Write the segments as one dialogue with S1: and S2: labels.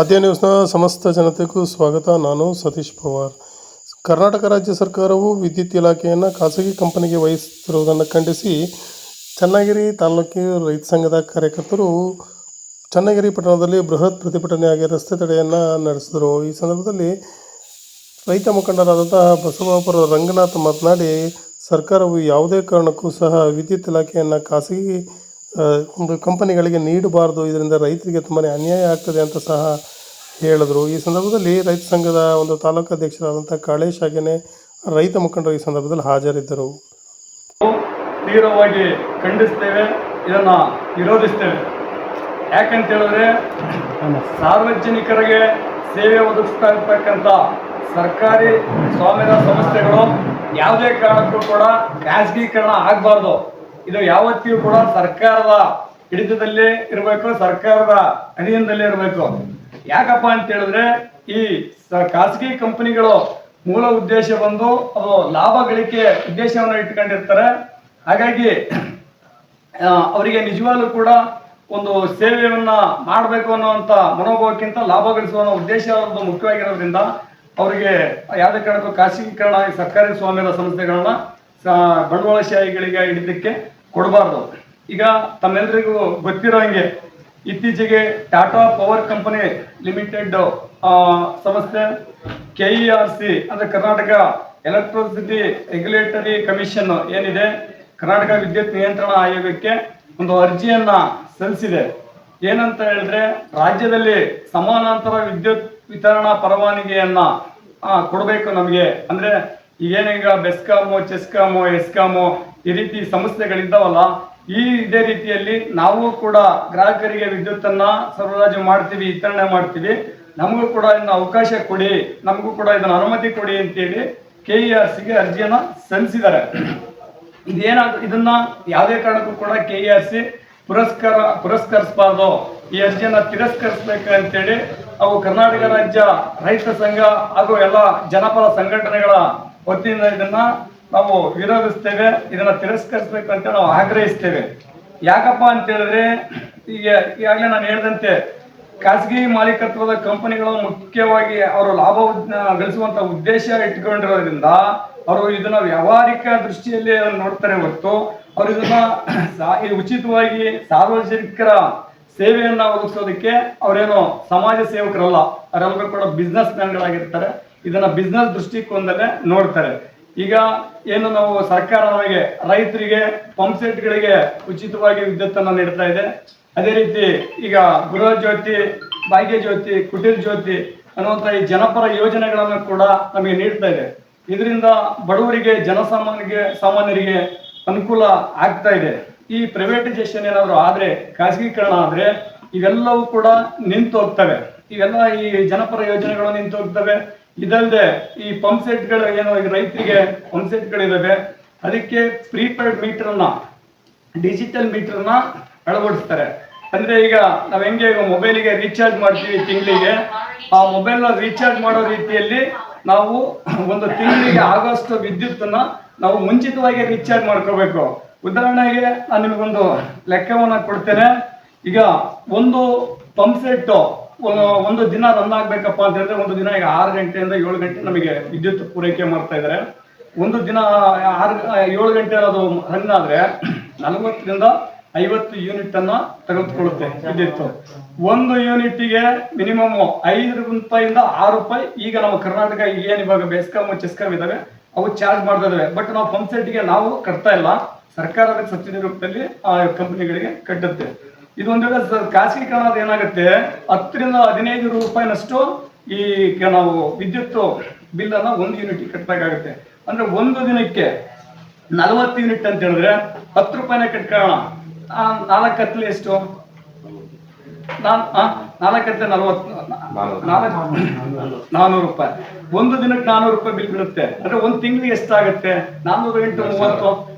S1: ಆದ್ಯ ನ್ಯೂಸ್ನ ಸಮಸ್ತ ಜನತೆಗೂ ಸ್ವಾಗತ. ನಾನು ಸತೀಶ್ ಪವಾರ್. ಕರ್ನಾಟಕ ರಾಜ್ಯ ಸರ್ಕಾರವು ವಿದ್ಯುತ್ ಇಲಾಖೆಯನ್ನು ಖಾಸಗಿ ಕಂಪನಿಗೆ ವಹಿಸುತ್ತಿರುವುದನ್ನು ಖಂಡಿಸಿ ಚನ್ನಗಿರಿ ತಾಲೂಕಿನ ರೈತ ಸಂಘದ ಕಾರ್ಯಕರ್ತರು ಚನ್ನಗಿರಿ ಪಟ್ಟಣದಲ್ಲಿ ಬೃಹತ್ ಪ್ರತಿಭಟನೆಯಾಗಿ ರಸ್ತೆ ತಡೆಯನ್ನು ನಡೆಸಿದರು. ಈ ಸಂದರ್ಭದಲ್ಲಿ ರೈತ ಮುಖಂಡರಾದಂತಹ ಬಸವಾಪುರ ರಂಗನಾಥ್ ಮಾತನಾಡಿ, ಸರ್ಕಾರವು ಯಾವುದೇ ಕಾರಣಕ್ಕೂ ಸಹ ವಿದ್ಯುತ್ ಇಲಾಖೆಯನ್ನು ಖಾಸಗಿ ಒಂದು ಕಂಪನಿಗಳಿಗೆ ನೀಡಬಾರ್ದು, ಇದರಿಂದ ರೈತರಿಗೆ ತುಂಬಾ ಅನ್ಯಾಯ ಆಗ್ತದೆ ಅಂತ ಸಹ ಹೇಳಿದರು. ಈ ಸಂದರ್ಭದಲ್ಲಿ ರೈತ ಸಂಘದ ಒಂದು ತಾಲೂಕು ಅಧ್ಯಕ್ಷರಾದಂಥ ಕಾಳೇಶ್ ಹಾಗೆಯೇ ರೈತ ಮುಖಂಡರು ಈ ಸಂದರ್ಭದಲ್ಲಿ ಹಾಜರಿದ್ದರು.
S2: ತೀವ್ರವಾಗಿ ಖಂಡಿಸ್ತೇವೆ, ಇದನ್ನು ವಿರೋಧಿಸ್ತೇವೆ. ಯಾಕಂತ ಹೇಳಿದ್ರೆ ಸಾರ್ವಜನಿಕರಿಗೆ ಸೇವೆ ಒದಗಿಸ್ತಾ ಇರ್ತಕ್ಕಂಥ ಸರ್ಕಾರಿ ಸ್ವಾಮ್ಯದ ಸಂಸ್ಥೆಗಳು ಯಾವುದೇ ಕಾರಣಕ್ಕೂ ಕೂಡ ಖಾಸಗೀಕರಣ ಆಗಬಾರ್ದು. ಇದು ಯಾವತ್ತಿಗೂ ಕೂಡ ಸರ್ಕಾರದ ಹಿಡಿತದಲ್ಲೇ ಇರಬೇಕು, ಸರ್ಕಾರದ ಅಧೀನದಲ್ಲೇ ಇರಬೇಕು. ಯಾಕಪ್ಪ ಅಂತ ಹೇಳಿದ್ರೆ ಈ ಖಾಸಗಿ ಕಂಪನಿಗಳು ಮೂಲ ಉದ್ದೇಶ ಬಂದು ಅದು ಲಾಭ ಗಳಿಕೆ ಉದ್ದೇಶವನ್ನು ಇಟ್ಕೊಂಡಿರ್ತಾರೆ. ಹಾಗಾಗಿ ಅವರಿಗೆ ನಿಜವಾಗ್ಲೂ ಕೂಡ ಒಂದು ಸೇವೆಯನ್ನ ಮಾಡಬೇಕು ಅನ್ನುವಂಥ ಮನೋಭಾವಕ್ಕಿಂತ ಲಾಭ ಗಳಿಸುವ ಉದ್ದೇಶ ಮುಖ್ಯವಾಗಿರೋದ್ರಿಂದ ಅವರಿಗೆ ಯಾವುದೇ ಕಾರಣಕ್ಕೂ ಖಾಸಗೀಕರಣ ಸರ್ಕಾರಿ ಸ್ವಾಮ್ಯದ ಸಂಸ್ಥೆಗಳನ್ನ ಬಂಡವಾಳಶಾಹಿಗಳಿಗೆ ಹಿಡಿದಕ್ಕೆ ಕೊಡಬಾರ್ದು. ಈಗ ತಮ್ಮೆಲ್ಲರಿಗೂ ಗೊತ್ತಿರೋ ಹಂಗೆ ಇತ್ತೀಚೆಗೆ ಟಾಟಾ ಪವರ್ ಕಂಪನಿ ಲಿಮಿಟೆಡ್ ಸಂಸ್ಥೆ KERC ಅಂದ್ರೆ ಕರ್ನಾಟಕ ಎಲೆಕ್ಟ್ರಿಸಿಟಿ ರೆಗ್ಯುಲೇಟರಿ ಕಮಿಷನ್ ಏನಿದೆ, ಕರ್ನಾಟಕ ವಿದ್ಯುತ್ ನಿಯಂತ್ರಣ ಆಯೋಗಕ್ಕೆ ಒಂದು ಅರ್ಜಿಯನ್ನ ಸಲ್ಲಿಸಿದೆ. ಏನಂತ ಹೇಳಿದ್ರೆ ರಾಜ್ಯದಲ್ಲಿ ಸಮಾನಾಂತರ ವಿದ್ಯುತ್ ವಿತರಣಾ ಪರವಾನಗಿಯನ್ನ ಕೊಡಬೇಕು ನಮಗೆ. ಅಂದ್ರೆ ಏನೀಗ ಬೆಸ್ಕಾಮು, ಚೆಸ್ಕಾಮು, ಎಸ್ಕಾಮು ಈ ರೀತಿ ಸಂಸ್ಥೆಗಳಿದ್ದಾವಲ್ಲ, ಇದೇ ರೀತಿಯಲ್ಲಿ ನಾವು ಕೂಡ ಗ್ರಾಹಕರಿಗೆ ವಿದ್ಯುತ್ತನ್ನ ಸರಬರಾಜು ಮಾಡ್ತೀವಿ, ವಿತರಣೆ ಮಾಡ್ತೀವಿ, ನಮಗೂ ಕೂಡ ಇದನ್ನ ಅವಕಾಶ ಕೊಡಿ, ನಮಗೂ ಕೂಡ ಇದನ್ನ ಅನುಮತಿ ಕೊಡಿ ಅಂತೇಳಿ KERCಗೆ ಅರ್ಜಿಯನ್ನ ಸಲ್ಲಿಸಿದ್ದಾರೆ. ಇದನ್ನ ಯಾವುದೇ ಕಾರಣಕ್ಕೂ ಕೂಡ KERC ಪುರಸ್ಕರಿಸಬಾರ್ದು, ಈ ಅರ್ಜಿಯನ್ನ ತಿರಸ್ಕರಿಸಬೇಕಂತೇಳಿ ಅವು ಕರ್ನಾಟಕ ರಾಜ್ಯ ರೈತ ಸಂಘ ಹಾಗೂ ಎಲ್ಲ ಜನಪರ ಸಂಘಟನೆಗಳ ವತಿಯಿಂದ ಇದನ್ನ ನಾವು ವಿರೋಧಿಸ್ತೇವೆ, ಇದನ್ನ ತಿರಸ್ಕರಿಸಬೇಕಂತ ನಾವು ಆಗ್ರಹಿಸ್ತೇವೆ. ಯಾಕಪ್ಪ ಅಂತ ಹೇಳಿದ್ರೆ ಈಗಾಗಲೇ ನಾನು ಹೇಳಿದಂತೆ ಖಾಸಗಿ ಮಾಲೀಕತ್ವದ ಕಂಪನಿಗಳು ಮುಖ್ಯವಾಗಿ ಅವರು ಲಾಭ ಗಳಿಸುವಂತ ಉದ್ದೇಶ ಇಟ್ಕೊಂಡಿರೋದ್ರಿಂದ ಅವರು ಇದನ್ನ ವ್ಯಾವಹಾರಿಕ ದೃಷ್ಟಿಯಲ್ಲಿ ನೋಡ್ತಾರೆ ಹೊರತು ಅವರು ಇದನ್ನ ಉಚಿತವಾಗಿ ಸಾರ್ವಜನಿಕರ ಸೇವೆಯನ್ನ ಒದಗಿಸೋದಕ್ಕೆ ಅವರೇನು ಸಮಾಜ ಸೇವಕರಲ್ಲ, ಅವರೆಲ್ಲರೂ ಕೂಡ ಬಿಸ್ನೆಸ್ ಮ್ಯಾನ್ಗಳಾಗಿರ್ತಾರೆ. ಇದನ್ನ ಬಿಸ್ನೆಸ್ ದೃಷ್ಟಿಕೋನದಲ್ಲೇ ನೋಡ್ತಾರೆ. ಈಗ ಏನು ನಾವು ಸರ್ಕಾರ ನಮಗೆ ರೈತರಿಗೆ ಪಂಪ್ ಸೆಟ್ಗಳಿಗೆ ಉಚಿತವಾಗಿ ವಿದ್ಯುತ್ತನ್ನು ನೀಡ್ತಾ ಇದೆ. ಅದೇ ರೀತಿ ಈಗ ಗೃಹ ಜ್ಯೋತಿ, ಭಾಗ್ಯ ಜ್ಯೋತಿ, ಕುಟೀರ್ ಜ್ಯೋತಿ ಅನ್ನುವಂಥ ಈ ಜನಪರ ಯೋಜನೆಗಳನ್ನು ಕೂಡ ನಮಗೆ ನೀಡ್ತಾ ಇದೆ. ಇದರಿಂದ ಬಡವರಿಗೆ, ಸಾಮಾನ್ಯರಿಗೆ ಅನುಕೂಲ ಆಗ್ತಾ ಇದೆ. ಈ ಪ್ರೈವೇಟೈಸೇಷನ್ ಏನಾದರೂ ಆದ್ರೆ, ಖಾಸಗೀಕರಣ ಆದ್ರೆ ಇವೆಲ್ಲವೂ ಕೂಡ ನಿಂತು ಹೋಗ್ತವೆ. ಇವೆಲ್ಲ ಈ ಜನಪರ ಯೋಜನೆಗಳು ನಿಂತು ಹೋಗ್ತವೆ. ಇದಲ್ಲದೆ ಈ ಪಂಪ್ ಸೆಟ್ಗಳು ಏನು ರೈತರಿಗೆ ಪಂಪ್ ಸೆಟ್ಗಳಿದಾವೆ, ಅದಕ್ಕೆ ಪ್ರೀಪೇಯ್ಡ್ ಮೀಟರ್ನ, ಡಿಜಿಟಲ್ ಮೀಟರ್ನ ಅಳವಡಿಸ್ತಾರೆ. ಅಂದ್ರೆ ಈಗ ನಾವ್ ಹೆಂಗೆ ಮೊಬೈಲಿಗೆ ರೀಚಾರ್ಜ್ ಮಾಡ್ತೀವಿ ತಿಂಗಳಿಗೆ, ಆ ಮೊಬೈಲ್ನ ರೀಚಾರ್ಜ್ ಮಾಡೋ ರೀತಿಯಲ್ಲಿ ನಾವು ಒಂದು ತಿಂಗಳಿಗೆ ಆಗೋಷ್ಟು ವಿದ್ಯುತ್ತನ್ನ ನಾವು ಮುಂಚಿತವಾಗಿ ರೀಚಾರ್ಜ್ ಮಾಡ್ಕೋಬೇಕು. ಉದಾಹರಣೆಗೆ ನಾನು ನಿಮಗೊಂದು ಲೆಕ್ಕವನ್ನ ಕೊಡ್ತೇನೆ. ಈಗ ಒಂದು ಪಂಪ್ ಸೆಟ್ ಒಂದು ದಿನ ರನ್ ಆಗ್ಬೇಕಪ್ಪ ಅಂತ ಹೇಳಿದ್ರೆ, ಒಂದು ದಿನ ಈಗ 6 ಗಂಟೆಯಿಂದ 7 ಗಂಟೆ ನಮಗೆ ವಿದ್ಯುತ್ ಪೂರೈಕೆ ಮಾಡ್ತಾ ಇದ್ದಾರೆ. ಒಂದು ದಿನ 7 ಗಂಟೆ ಅದು ರನ್ ಆದ್ರೆ 40 ರಿಂದ 50 ಯೂನಿಟ್ ಅನ್ನ ತೆಗೆದುಕೊಳ್ಳುತ್ತೆ ವಿದ್ಯುತ್. ಒಂದು ಯೂನಿಟ್ಗೆ ಮಿನಿಮಮ್ 5 ರೂಪಾಯಿಂದ 6 ರೂಪಾಯಿ ಈಗ ನಮ್ಮ ಕರ್ನಾಟಕ ಏನು ಇವಾಗ ಬೆಸ್ಕಾಮ್, ಚೆಸ್ಕಾಮ್ ಇದಾವೆ ಅವು ಚಾರ್ಜ್ ಮಾಡ್ತಾ ಇದಾವೆ. ಬಟ್ ನಾವು ಪಂಪ್ ಸೆಟ್ಗೆ ನಾವು ಕಟ್ತಾ ಇಲ್ಲ, ಸರ್ಕಾರದ ಸಬ್ಸಿಡಿ ರೂಪದಲ್ಲಿ ಆ ಕಂಪನಿಗಳಿಗೆ ಕಟ್ಟುತ್ತೆ. ಇದು ಒಂದು ವೇಳೆ ಖಾಸಗೀಕರಣ ಏನಾಗುತ್ತೆ, 10 ರಿಂದ 15 ರೂಪಾಯಿನಷ್ಟು ಈ ನಾವು ವಿದ್ಯುತ್ ಬಿಲ್ ಅನ್ನ ಒಂದು ಯೂನಿಟ್ ಕಟ್ಟಬೇಕಾಗುತ್ತೆ. ಅಂದ್ರೆ ಒಂದು ದಿನಕ್ಕೆ 40 ಯೂನಿಟ್ ಅಂತ ಹೇಳಿದ್ರೆ 10 ರೂಪಾಯಿನ ಕಟ್ಕೊಳ್ಳೋಣ. 4 ಕತ್ತಲೆ ಎಷ್ಟು? 4 ಕತ್ತಲೆ 400 ರೂಪಾಯಿ. ಒಂದು ದಿನಕ್ಕೆ 400 ರೂಪಾಯಿ ಬಿಲ್ ಬೀಳುತ್ತೆ. ಅಂದ್ರೆ ಒಂದು ತಿಂಗಳಿಗೆ ಎಷ್ಟಾಗುತ್ತೆ? 400 × 30,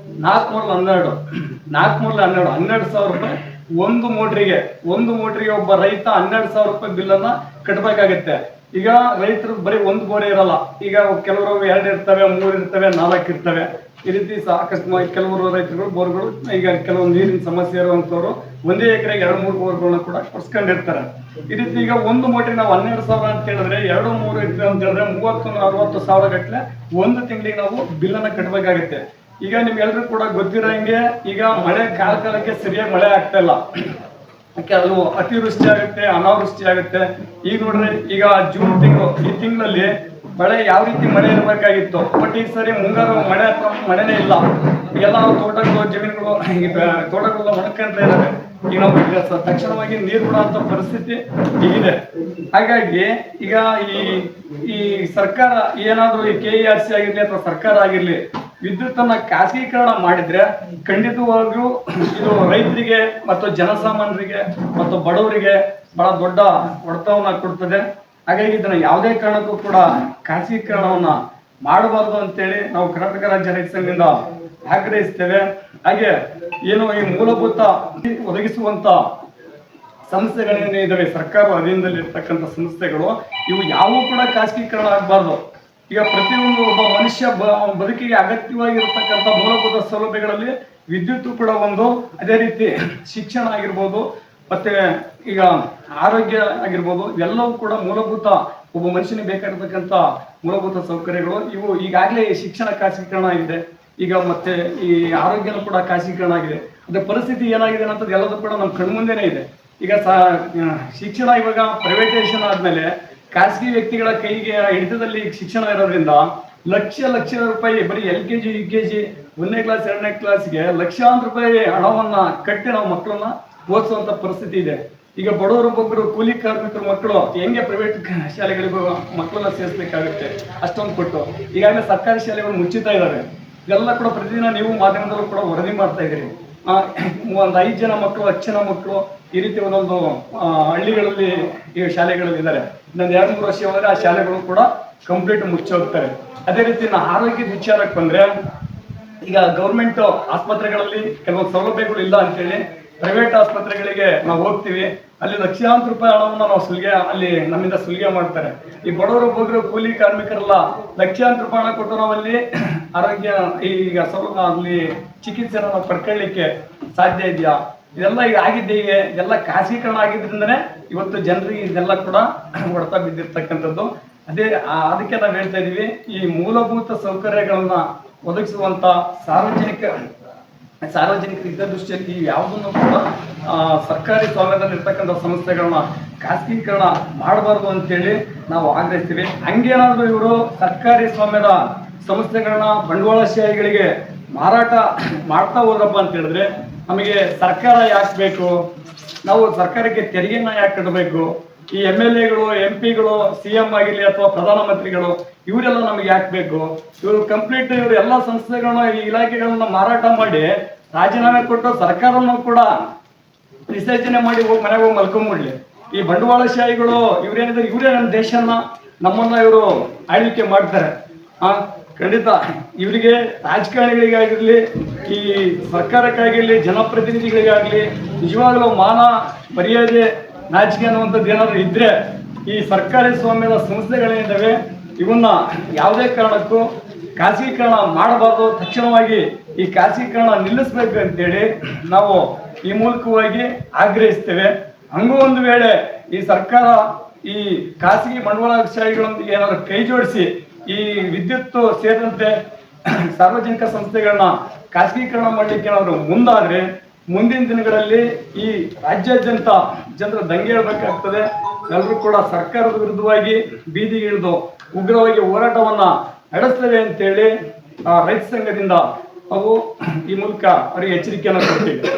S2: 4×12, 12,000 ರೂಪಾಯಿ ಒಂದು ಮೋಟ್ರಿಗೆ ಒಬ್ಬ ರೈತ 12,000 ರೂಪಾಯಿ ಬಿಲ್ ಅನ್ನ ಕಟ್ಟಬೇಕಾಗತ್ತೆ. ಈಗ ರೈತರು ಬರೀ ಒಂದು ಬೋರೆ ಇರಲ್ಲ, ಈಗ ಕೆಲವರು 2 ಇರ್ತವೆ, 3 ಇರ್ತವೆ, 4 ಇರ್ತವೆ. ಈ ರೀತಿ ಸಾಕಷ್ಟು ಕೆಲವರು ರೈತರು ಬೋರ್ಗಳು, ಈಗ ಕೆಲವು ನೀರಿನ ಸಮಸ್ಯೆ ಇರುವಂತವ್ರು ಒಂದೇ ಎಕರೆಗೆ 2-3 ಬೋರ್ಗಳನ್ನ ಕೂಡ ಕೊಡ್ಸ್ಕೊಂಡಿರ್ತಾರೆ. ಈ ರೀತಿ ಈಗ ಒಂದು ಮೋಟ್ರಿಗೆ ನಾವು 12,000 ಅಂತ ಹೇಳಿದ್ರೆ 2-3 ಎಕರೆ ಅಂತ ಹೇಳಿದ್ರೆ 30,000-40,000 ಗಟ್ಟಲೆ ಒಂದು ತಿಂಗಳಿಗೆ ನಾವು ಬಿಲ್ಲನ್ನು ಕಟ್ಟಬೇಕಾಗುತ್ತೆ. ಈಗ ನಿಮ್ಗೆಲ್ರೂ ಕೂಡ ಗೊತ್ತಿರೋಂಗೆ ಈಗ ಮಳೆ ಕಾಲಕ್ಕೆ ಸರಿಯಾಗಿ ಮಳೆ ಆಗ್ತಾ ಇಲ್ಲ. ಕೆಲವು ಅತಿವೃಷ್ಟಿ ಆಗುತ್ತೆ, ಅನಾವೃಷ್ಟಿ ಆಗುತ್ತೆ. ಈಗ ನೋಡ್ರಿ, ಈಗ ಜೂನ್ ತಿಂಗಳು, ಈ ತಿಂಗಳಲ್ಲಿ ಮಳೆ ಯಾವ ರೀತಿ ಮಳೆ ಇರಬೇಕಾಗಿತ್ತು, ಬಟ್ ಈ ಸರಿ ಮುಂಗಾರು ಮಳೆನೇ ಇಲ್ಲ. ಎಲ್ಲ ತೋಟಗಳು, ಜಮೀನುಗಳು, ತೋಟಗಳೆಲ್ಲ ಒಣಕೊಂತ ಇದ್ದಾವೆ. ಈಗ ನಾವು ತಕ್ಷಣವಾಗಿ ನೀರು ಬಿಡುವಂತ ಪರಿಸ್ಥಿತಿ ಈಗಿದೆ. ಹಾಗಾಗಿ ಈಗ ಈ ಸರ್ಕಾರ ಏನಾದ್ರು ಈ KERC ಆಗಿರ್ಲಿ ಅಥವಾ ಸರ್ಕಾರ ಆಗಿರ್ಲಿ ವಿದ್ಯುತ್ತನ್ನ ಖಾಸಗೀಕರಣ ಮಾಡಿದ್ರೆ ಖಂಡಿತವಾಗಿಯೂ ಇದು ರೈತರಿಗೆ ಮತ್ತು ಜನಸಾಮಾನ್ಯರಿಗೆ ಮತ್ತು ಬಡವರಿಗೆ ಬಹಳ ದೊಡ್ಡ ಹೊಡೆತವನ್ನ ಕೊಡ್ತದೆ. ಹಾಗಾಗಿ ಇದನ್ನ ಯಾವುದೇ ಕಾರಣಕ್ಕೂ ಕೂಡ ಖಾಸಗೀಕರಣವನ್ನ ಮಾಡಬಾರ್ದು ಅಂತೇಳಿ ನಾವು ಕರ್ನಾಟಕ ರಾಜ್ಯ ರೈತ ಸಂಘದಿಂದ ಆಗ್ರಹಿಸ್ತೇವೆ. ಹಾಗೆ ಏನು ಈ ಮೂಲಭೂತ ಒದಗಿಸುವಂತ ಸಂಸ್ಥೆಗಳೇನೇ ಇದಾವೆ, ಸರ್ಕಾರ ಅಧೀನದಲ್ಲಿ ಇರ್ತಕ್ಕಂಥ ಸಂಸ್ಥೆಗಳು, ಇವು ಯಾವೂ ಕೂಡ ಖಾಸಗೀಕರಣ ಆಗಬಾರ್ದು. ಈಗ ಪ್ರತಿಯೊಂದು ಒಬ್ಬ ಮನುಷ್ಯ ಬದುಕಿಗೆ ಅಗತ್ಯವಾಗಿರ್ತಕ್ಕಂಥ ಮೂಲಭೂತ ಸೌಲಭ್ಯಗಳಲ್ಲಿ ವಿದ್ಯುತ್ ಕೂಡ ಒಂದು, ಅದೇ ರೀತಿ ಶಿಕ್ಷಣ ಆಗಿರ್ಬೋದು, ಮತ್ತೆ ಈಗ ಆರೋಗ್ಯ ಆಗಿರ್ಬೋದು, ಇವೆಲ್ಲವೂ ಕೂಡ ಮೂಲಭೂತ ಒಬ್ಬ ಮನುಷ್ಯನಿಗೆ ಬೇಕಾಗಿರ್ತಕ್ಕಂಥ ಮೂಲಭೂತ ಸೌಕರ್ಯಗಳು. ಇವು ಈಗಾಗಲೇ ಶಿಕ್ಷಣ ಖಾಸಗೀಕರಣ ಆಗಿದೆ, ಈಗ ಮತ್ತೆ ಈ ಆರೋಗ್ಯನೂ ಕೂಡ ಖಾಸಗೀಕರಣ ಆಗಿದೆ. ಅದ್ರ ಪರಿಸ್ಥಿತಿ ಏನಾಗಿದೆ ಅನ್ನೋದು ಎಲ್ಲದೂ ಕೂಡ ನಮ್ಮ ಕಣ್ಮುಂದೆನೇ ಇದೆ. ಈಗ ಶಿಕ್ಷಣ ಇವಾಗ ಪ್ರೈವೇಟೈಸೇಷನ್ ಆದ್ಮೇಲೆ ಖಾಸಗಿ ವ್ಯಕ್ತಿಗಳ ಕೈಗೆ ಹಿಡಿತದಲ್ಲಿ ಶಿಕ್ಷಣ ಇರೋದ್ರಿಂದ ಲಕ್ಷ ರೂಪಾಯಿ ಬರೀ LKG UKG 1ನೇ ಕ್ಲಾಸ್ 2ನೇ ಕ್ಲಾಸ್ಗೆ ಲಕ್ಷಾಂತರ ರೂಪಾಯಿ ಹಣವನ್ನ ಕಟ್ಟಿ ನಾವು ಮಕ್ಕಳನ್ನ ಓದಿಸುವಂತ ಪರಿಸ್ಥಿತಿ ಇದೆ. ಈಗ ಬಡವರೊಬ್ಬೊಬ್ಬರು ಕೂಲಿ ಕಾರ್ಮಿಕರ ಮಕ್ಕಳು ಹೆಂಗೆ ಪ್ರೈವೇಟ್ ಶಾಲೆಗಳಿಗೂ ಮಕ್ಕಳನ್ನ ಸೇರಿಸಬೇಕಾಗುತ್ತೆ, ಅಷ್ಟೊಂದು ಕೊಟ್ಟು ಈಗಾಗಲೇ ಸರ್ಕಾರಿ ಶಾಲೆಗಳು ಮುಚ್ಚುತ್ತಾ ಇದ್ದಾವೆ. ಇದೆಲ್ಲ ಕೂಡ ಪ್ರತಿದಿನ ನೀವು ಮಾಧ್ಯಮದಲ್ಲೂ ಕೂಡ ವರದಿ ಮಾಡ್ತಾ ಇದ್ದೀರಿ. ಒಂದು 5 ಜನ ಮಕ್ಕಳು, 10 ಜನ ಮಕ್ಕಳು ಈ ರೀತಿ ಒಂದೊಂದು ಹಳ್ಳಿಗಳಲ್ಲಿ ಈ ಶಾಲೆಗಳಲ್ಲಿ ಇದ್ದಾರೆ. ಇನ್ನೊಂದು 2-3 ವರ್ಷ ಹೋದರೆ ಆ ಶಾಲೆಗಳು ಕೂಡ ಕಂಪ್ಲೀಟ್ ಮುಚ್ಚೋಗ್ತಾರೆ. ಅದೇ ರೀತಿ ಆರೋಗ್ಯದ ವಿಚಾರಕ್ಕೆ ಬಂದ್ರೆ, ಈಗ ಗೌರ್ಮೆಂಟ್ ಆಸ್ಪತ್ರೆಗಳಲ್ಲಿ ಕೆಲವೊಂದು ಸೌಲಭ್ಯಗಳು ಇಲ್ಲ ಅಂತೇಳಿ ಪ್ರೈವೇಟ್ ಆಸ್ಪತ್ರೆಗಳಿಗೆ ನಾವು ಹೋಗ್ತೀವಿ, ಅಲ್ಲಿ ಲಕ್ಷಾಂತರ ರೂಪಾಯಿ ಹಣವನ್ನು ನಾವು ಅಲ್ಲಿ ನಮ್ಮಿಂದ ಸುಲಿಗೆ ಮಾಡ್ತಾರೆ. ಈ ಬಡವರೊಬ್ಬರು ಕೂಲಿ ಕಾರ್ಮಿಕರೆಲ್ಲ ಲಕ್ಷಾಂತರ ರೂಪಾಯಿ ಹಣ ಕೊಟ್ಟು ನಾವಲ್ಲಿ ಆರೋಗ್ಯ ಈಗ ಅಲ್ಲಿ ಚಿಕಿತ್ಸೆನ ನಾವು ಪಡ್ಕೊಳ್ಳಿಕ್ಕೆ ಸಾಧ್ಯ ಇದೆಯಾ? ಇದೆಲ್ಲ ಈಗ ಆಗಿದ್ದೆ, ಇದೆಲ್ಲ ಖಾಸಗೀಕರಣ ಆಗಿದ್ರಿಂದನೇ ಇವತ್ತು ಜನರಿಗೆ ಇದೆಲ್ಲ ಕೂಡ ಹೊಡೆತ ಬಿದ್ದಿರ್ತಕ್ಕಂಥದ್ದು. ಅದಕ್ಕೆ ನಾವು ಹೇಳ್ತಾ ಇದೀವಿ, ಈ ಮೂಲಭೂತ ಸೌಕರ್ಯಗಳನ್ನ ಒದಗಿಸುವಂತ ಸಾರ್ವಜನಿಕ ಹಿತದೃಷ್ಟಿಯಲ್ಲಿ ಯಾವುದನ್ನು ಕೂಡ ಸರ್ಕಾರಿ ಸ್ವಾಮ್ಯದಲ್ಲಿ ಇರ್ತಕ್ಕಂಥ ಸಂಸ್ಥೆಗಳನ್ನ ಖಾಸಗೀಕರಣ ಮಾಡಬಾರ್ದು ಅಂತೇಳಿ ನಾವು ಆಗ್ರಹಿಸ್ತೀವಿ. ಹಂಗೇನಾದ್ರೂ ಇವರು ಸರ್ಕಾರಿ ಸ್ವಾಮ್ಯದ ಸಂಸ್ಥೆಗಳನ್ನ ಬಂಡವಾಳಶಾಹಿಗಳಿಗೆ ಮಾರಾಟ ಮಾಡ್ತಾ ಹೋದ್ರಪ್ಪ ಅಂತ ಹೇಳಿದ್ರೆ ನಮಗೆ ಸರ್ಕಾರ ಯಾಕೆ ಬೇಕು? ನಾವು ಸರ್ಕಾರಕ್ಕೆ ತೆರಿಗೆನ ಯಾಕೆ ಕಟ್ಟಬೇಕು? ಈ MLAಗಳು, MP ಗಳು, CM ಆಗಿರ್ಲಿ ಅಥವಾ ಪ್ರಧಾನಮಂತ್ರಿಗಳು, ಇವರೆಲ್ಲ ನಮ್ಗೆ ಯಾಕೆ ಬೇಕು? ಇವರು ಕಂಪ್ಲೀಟ್ ಇವರು ಎಲ್ಲ ಸಂಸ್ಥೆಗಳನ್ನ, ಈ ಇಲಾಖೆಗಳನ್ನ ಮಾರಾಟ ಮಾಡಿ ರಾಜೀನಾಮೆ ಕೊಟ್ಟು ಸರ್ಕಾರವನ್ನು ಕೂಡ ವಿಸರ್ಜನೆ ಮಾಡಿ ಮನೆಗೆ ಹೋಗಿ ಮಲ್ಕೊಂಡ್ಬಿಡ್ಲಿ. ಈ ಬಂಡವಾಳಶಾಹಿಗಳು ಇವರೇ ನಮ್ಮ ದೇಶನ, ನಮ್ಮನ್ನ ಇವರು ಆಳ್ವಿಕೆ ಮಾಡ್ತಾರೆ. ಖಂಡಿತ ಇವರಿಗೆ ರಾಜಕಾರಣಿಗಳಿಗಾಗಿರ್ಲಿ, ಈ ಸರ್ಕಾರಕ್ಕಾಗಿರ್ಲಿ, ಜನಪ್ರತಿನಿಧಿಗಳಿಗಾಗ್ಲಿ ನಿಜವಾಗ್ಲೂ ಮಾನ ಮರ್ಯಾದೆ ನಾಚಿಕೆ ಅನ್ನುವಂಥದ್ದು ಏನಾದ್ರು ಇದ್ರೆ ಈ ಸರ್ಕಾರಿ ಸ್ವಾಮ್ಯದ ಸಂಸ್ಥೆಗಳೇನಿದ್ದಾವೆ ಇವನ್ನ ಯಾವುದೇ ಕಾರಣಕ್ಕೂ ಖಾಸಗೀಕರಣ ಮಾಡಬಾರ್ದು. ತಕ್ಷಣವಾಗಿ ಈ ಖಾಸಗೀಕರಣ ನಿಲ್ಲಿಸಬೇಕು ಅಂತೇಳಿ ನಾವು ಈ ಮೂಲಕವಾಗಿ ಆಗ್ರಹಿಸ್ತೇವೆ. ಹಂಗೂ ಒಂದು ವೇಳೆ ಈ ಸರ್ಕಾರ ಈ ಖಾಸಗಿ ಬಂಡವಾಳಶಾಹಿಗಳೊಂದಿಗೆ ಏನಾದ್ರು ಕೈ ಜೋಡಿಸಿ ಈ ವಿದ್ಯುತ್ ಸೇರಿದಂತೆ ಸಾರ್ವಜನಿಕ ಸಂಸ್ಥೆಗಳನ್ನ ಖಾಸಗೀಕರಣ ಮಾಡಲಿಕ್ಕೆ ಏನಾದ್ರು ಮುಂದಾದ್ರೆ ಮುಂದಿನ ದಿನಗಳಲ್ಲಿ ಈ ರಾಜ್ಯಾದ್ಯಂತ ಜನರು ದಂಗೆ ಏಳಬೇಕಾಗ್ತದೆ. ಎಲ್ಲರೂ ಕೂಡ ಸರ್ಕಾರದ ವಿರುದ್ಧವಾಗಿ ಬೀದಿಗೆ ಇಳಿದು ಉಗ್ರವಾಗಿ ಹೋರಾಟವನ್ನ ನಡೆಸ್ತೇವೆ ಅಂತೇಳಿ ರೈತ ಸಂಘದಿಂದ ನಾವು ಈ ಮೂಲಕ ಅವರಿಗೆ ಎಚ್ಚರಿಕೆಯನ್ನು ಕೊಡ್ತೀವಿ.